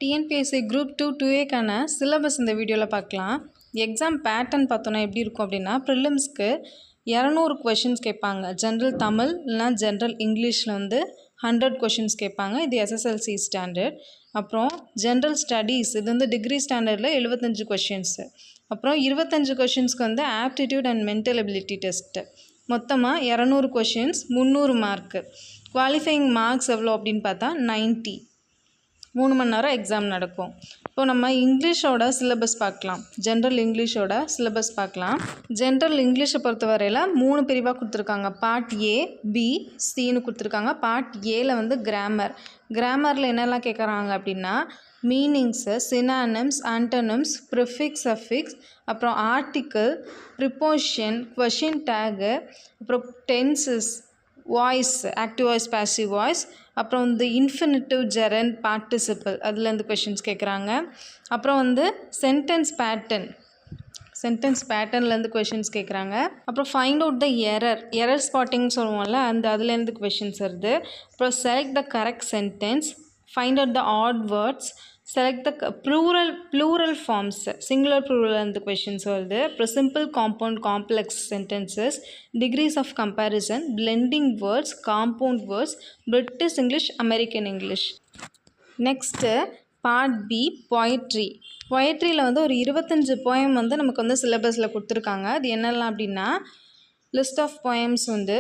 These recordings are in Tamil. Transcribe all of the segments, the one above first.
டிஎன்பிஎஸ்சி குரூப் 2-2Aக்கான சிலபஸ் இந்த வீடியோவில் பார்க்கலாம். எக்ஸாம் பேட்டர்ன் பார்த்தோன்னா எப்படி இருக்கும் அப்படின்னா, ப்ரிலிம்ஸ்க்கு 200 கொஷின்ஸ் கேட்பாங்க. ஜென்ரல் தமிழ் இல்லைனா ஜென்ரல் இங்கிலீஷில் வந்து 100 கொஷின்ஸ் கேட்பாங்க. இது எஸ்எஸ்எல்சி ஸ்டாண்டர்ட். அப்புறம் ஜென்ரல் ஸ்டடீஸ் இது வந்து டிகிரி ஸ்டாண்டர்டில் 75 கொஷின்ஸு. அப்புறம் 25 கொஷின்ஸ்க்கு வந்து aptitude and mental ability test. மொத்தமாக 200 கொஷின்ஸ் 300 மார்க்கு. குவாலிஃபையிங் மார்க்ஸ் எவ்வளோ அப்படின்னு பார்த்தா 90. 3 மணி நேரம் எக்ஸாம் நடக்கும். இப்போ நம்ம இங்கிலீஷோட சிலபஸ் பார்க்கலாம். ஜென்ரல் இங்கிலீஷோட சிலபஸ் பார்க்கலாம். ஜென்ரல் இங்கிலீஷை பொறுத்தவரையில் 3 பிரிவாக கொடுத்துருக்காங்க. பார்ட் ஏ, பி, சின்னு கொடுத்துருக்காங்க. பார்ட் ஏல வந்து கிராமரில் என்னெல்லாம் கேட்குறாங்க அப்படின்னா, meanings, synonyms, antonyms, prefix, suffix, அப்புறம் ஆர்டிக்கிள், ப்ரிப்போசிஷன், கொஷின் டேகு, அப்புறம் tenses, voice, active voice, passive voice, அப்புறம் வந்து இன்ஃபினிட்டிவ், ஜெரண்ட், பார்ட்டிசிபிள் அதுலேருந்து கொஷின்ஸ் கேட்குறாங்க. அப்புறம் வந்து சென்டென்ஸ் பேட்டர்ன்லேருந்து கொஷின்ஸ் கேட்குறாங்க. அப்புறம் find out the error spotting சொல்லுவோம்ல, அதுலேருந்து கொஷின்ஸ் வருது. அப்புறம் select the correct sentence, find out the odd words, select the plural forms, singular ப்ளூரல்லேருந்து கொஷின்ஸ் வருது. அப்புறம் simple, compound, complex sentences, degrees of comparison, blending words, compound words, British English, American English. Next part B, பொயட்ரியில் வந்து ஒரு 25 போயம் வந்து நமக்கு வந்து சிலபஸில் கொடுத்துருக்காங்க. அது என்னெல்லாம் அப்படின்னா, லிஸ்ட் ஆஃப் போயம்ஸ் வந்து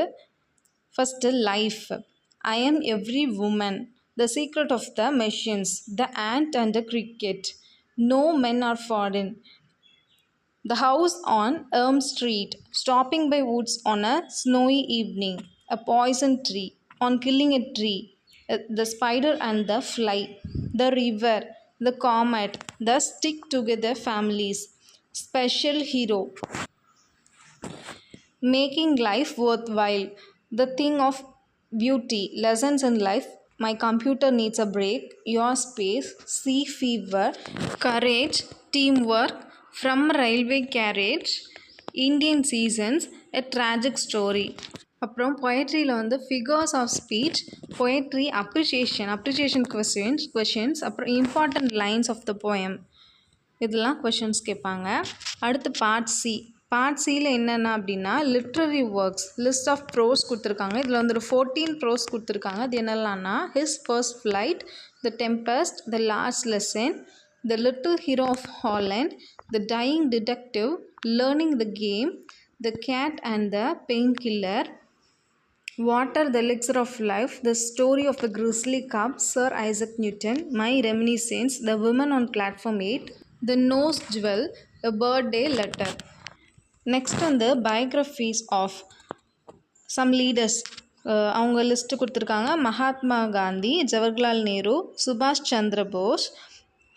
first life, I am every woman, The Secret of the Machines, The Ant and the Cricket, No Men Are Foreign, The House on Elm Street, Stopping by Woods on a Snowy Evening, A Poison Tree, On Killing a Tree, The Spider and the Fly, The River, The Comet, The Stick Together Families, Special Hero, Making Life Worthwhile, The Thing of Beauty, Lessons in Life, My Computer Needs a Break, Your Space, Sea Fever, Courage, Teamwork, From Railway Carriage, Indian Seasons, A Tragic Story. அப்புறம் பொயட்ரியில் வந்து figures of speech, poetry, appreciation questions, அப்புறம் important lines of the poem, இதெல்லாம் கொஷின்ஸ் கேட்பாங்க. அடுத்து பார்ட் சியில் என்னென்ன அப்படின்னா, literary works, list of prose கொடுத்துருக்காங்க. இதில் வந்து ஒரு 14 ப்ரோஸ் கொடுத்துருக்காங்க. அது என்னெல்லாம்னா, his first flight, the tempest, the last lesson, the little hero of Holland, the dying detective, learning the game, the cat and the pain killer, water, the elixir of life, the story of the grizzly cup, sir Isaac Newton, my reminiscences, the women on platform 8, the nose jewel, the birthday letter. Next வந்து பயோகிராஃபிஸ் ஆஃப் சம் லீடர்ஸ், அவங்க லிஸ்ட்டு கொடுத்துருக்காங்க. மகாத்மா காந்தி, ஜவஹர்லால் நேரு, சுபாஷ் Chandra Bose,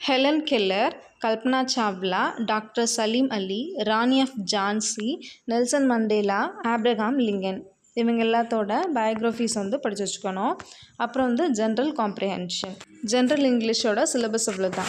Helen Keller, Kalpana Chawla, doctor Salim Ali, Rani of Jhansi, Nelson Mandela, Abraham Lincoln, இவங்க எல்லாத்தோட பயோகிராஃபிஸ் வந்து படித்து வச்சுக்கணும். அப்புறம் வந்து ஜென்ரல் காம்ப்ரிஹென்ஷன், ஜென்ரல் இங்கிலீஷோட சிலபஸ் அவ்வளோ தான்.